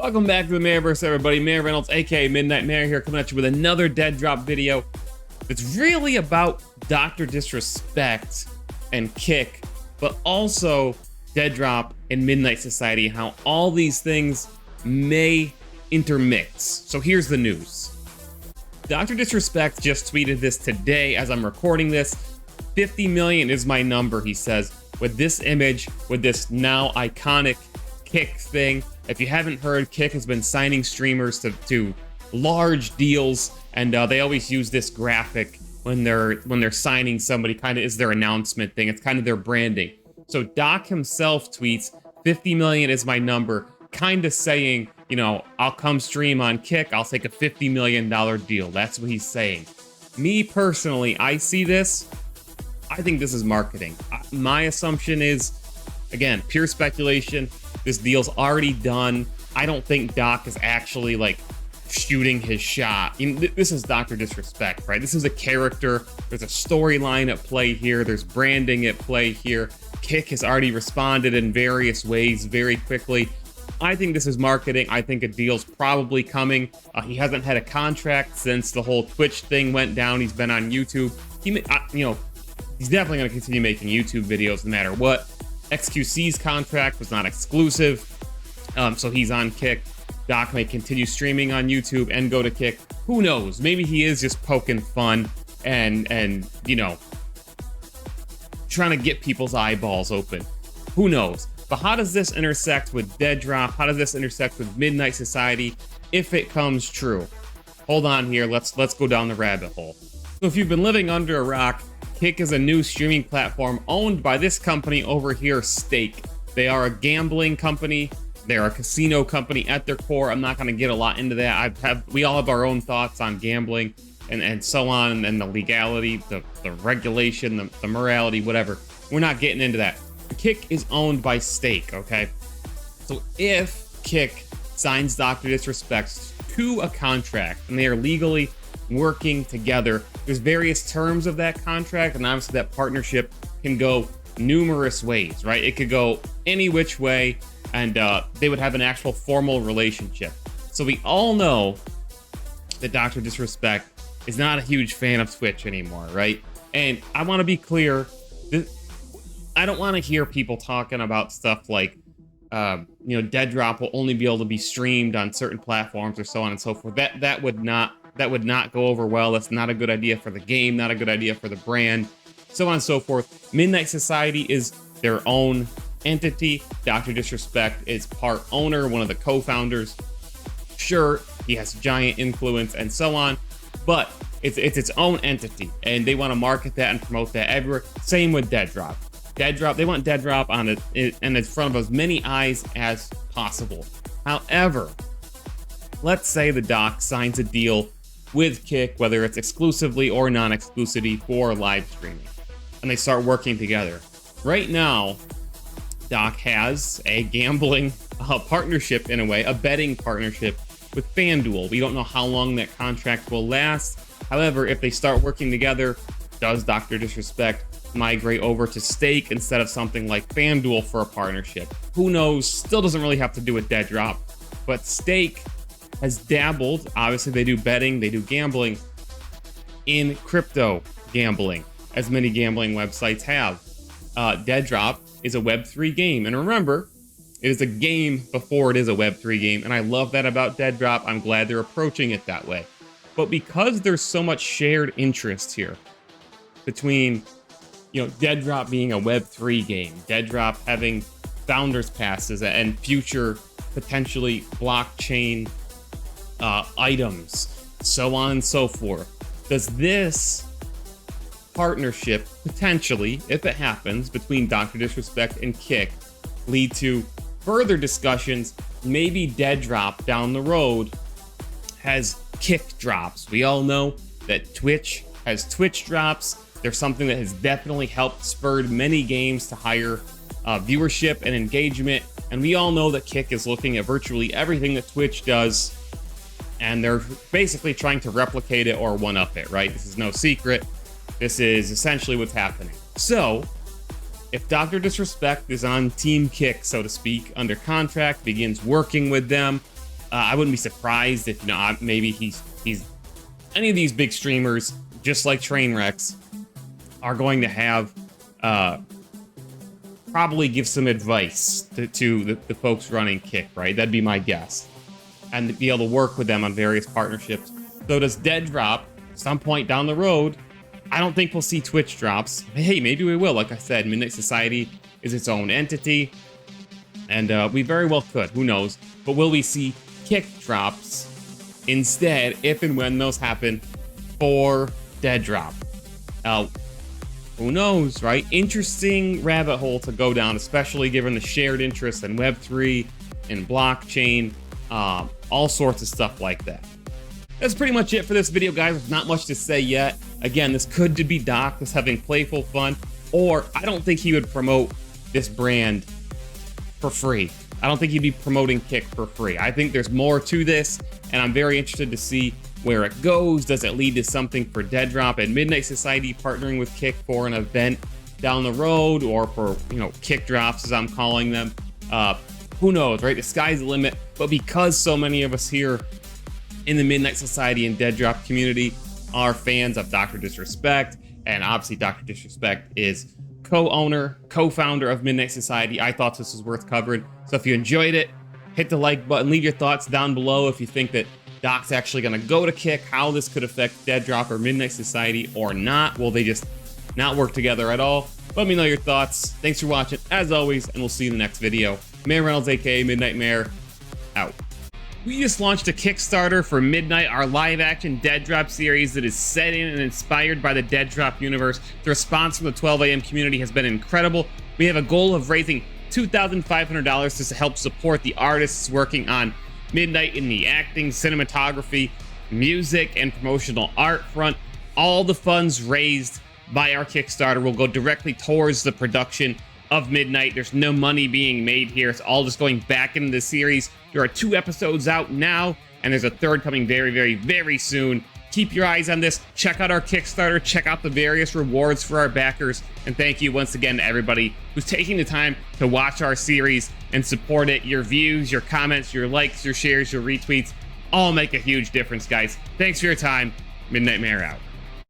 Welcome back to the Mayorverse, everybody. Mayor Reynolds, aka Midnight Mayor, here, coming at you with another Dead Drop video. It's really about Dr. Disrespect and Kick, but also Dead Drop and Midnight Society, how all these things may intermix. So here's the news. Dr. Disrespect just tweeted this today as I'm recording this. 50 million is my number, he says, with this image, with this now iconic Kick thing. If you haven't heard, Kick has been signing streamers to large deals, and they always use this graphic when they're signing somebody. Kind of is their announcement thing. It's kind of their branding. So Doc himself tweets, 50 million is my number, kind of saying, you know, I'll come stream on Kick, I'll take a $50 million deal. That's what he's saying. Me personally, I see this, I think this is marketing. My assumption is, again, pure speculation, this deal's already done. I don't think Doc is actually like shooting his shot. You know, this is Dr. Disrespect, right? This is a character. There's a storyline at play here. There's branding at play here. Kick has already responded in various ways very quickly. I think this is marketing. I think a deal's probably coming. He hasn't had a contract since the whole Twitch thing went down. He's been on YouTube. He's definitely going to continue making YouTube videos no matter what. XQC's contract was not exclusive, so he's on Kick. Doc may continue streaming on YouTube and go to Kick. Who knows? Maybe he is just poking fun and you know, trying to get people's eyeballs open. Who knows? But how does this intersect with Dead Drop? How does this intersect with Midnight Society if it comes true? Hold on here. Let's go down the rabbit hole. So if you've been living under a rock, Kick is a new streaming platform owned by this company over here, Stake. They are a gambling company. They're a casino company at their core. I'm not going to get a lot into that. We all have our own thoughts on gambling and so on, and the legality, the regulation, the morality, whatever. We're not getting into that. Kick is owned by Stake, okay? So if Kick signs Dr. Disrespect to a contract and they are legally working together, there's various terms of that contract, and obviously that partnership can go numerous ways, right? It could go any which way, and they would have an actual formal relationship. So we all know that Dr. Disrespect is not a huge fan of Twitch anymore, right? And I want to be clear, I don't want to hear people talking about stuff like, you know, Dead Drop will only be able to be streamed on certain platforms or so on and so forth. That would not go over well. That's not a good idea for the game, not a good idea for the brand, so on and so forth. Midnight Society is their own entity. Dr. Disrespect is part owner, one of the co-founders. Sure, he has giant influence and so on, but it's its own entity, and they want to market that and promote that everywhere. Same with Dead Drop. Dead Drop, they want Dead Drop on it and in front of as many eyes as possible. However, let's say the Doc signs a deal with Kick, whether it's exclusively or non-exclusively for live streaming, and they start working together. Right now, Doc has a gambling partnership, in a way, a betting partnership with FanDuel. We don't know how long that contract will last. However, if they start working together, does Dr. Disrespect migrate over to Stake instead of something like FanDuel for a partnership? Who knows? Still doesn't really have to do with Dead Drop, but Stake has dabbled. Obviously, they do betting, they do gambling in crypto gambling, as many gambling websites have. Dead Drop is a Web3 game, and remember, it is a game before it is a Web3 game, and I love that about Dead Drop. I'm glad they're approaching it that way. But because there's so much shared interest here between, you know, Dead Drop being a Web3 game, Dead Drop having founders passes and future potentially blockchain items, so on and so forth, does this partnership potentially, if it happens, between Dr. Disrespect and Kick lead to further discussions? Maybe Dead Drop down the road has Kick drops. We all know that Twitch has Twitch drops. There's something that has definitely helped spurred many games to higher viewership and engagement, and we all know that Kick is looking at virtually everything that Twitch does, and they're basically trying to replicate it or one-up it, right? This is no secret. This is essentially what's happening. So, if Dr. Disrespect is on Team Kick, so to speak, under contract, begins working with them, I wouldn't be surprised if, maybe he's any of these big streamers, just like Trainwrecks, are going to have probably give some advice to the folks running Kick, right? That'd be my guess. And be able to work with them on various partnerships. So does DEADROP, some point down the road, I don't think we'll see Twitch drops. Hey, maybe we will. Like I said, Midnight Society is its own entity. And we very well could, who knows. But will we see Kick drops instead, if and when those happen, for DEADROP? Who knows, right? Interesting rabbit hole to go down, especially given the shared interest in Web3 and blockchain, all sorts of stuff like that. That's pretty much it for this video, guys. There's not much to say yet. Again, this could be Doc just having playful fun, or I don't think he would promote this brand for free. I don't think he'd be promoting Kick for free. I think there's more to this, and I'm very interested to see where it goes. Does it lead to something for DEADROP and Midnight Society partnering with Kick for an event down the road, or for, Kick drops, as I'm calling them? Who knows, right? The sky's the limit. But because so many of us here in the Midnight Society and DEADROP community are fans of Dr. Disrespect, and obviously Dr. Disrespect is co-founder of Midnight Society, I thought this was worth covering. So if you enjoyed it, hit the like button, leave your thoughts down below if you think that Doc's actually going to go to Kick, how this could affect DEADROP or Midnight Society or not. Will they just not work together at all? Let me know your thoughts. Thanks for watching, as always, and we'll see you in the next video. Mayor Reynolds, aka Midnight Mayor, out. We just launched a Kickstarter for Midnight, our live-action DEADROP series that is set in and inspired by the DEADROP universe. The response from the 12 AM community has been incredible. We have a goal of raising $2,500 to help support the artists working on Midnight in the acting, cinematography, music, and promotional art front. All the funds raised by our Kickstarter will go directly towards the production of Midnight. There's no money being made here. It's all just going back into the series. There are 2 episodes out now, and there's a 3rd coming very, very, very soon. Keep your eyes on this. Check out our Kickstarter. Check out the various rewards for our backers. And thank you once again to everybody who's taking the time to watch our series and support it. Your views, your comments, your likes, your shares, your retweets all make a huge difference, guys. Thanks for your time. Midnight Mayor out.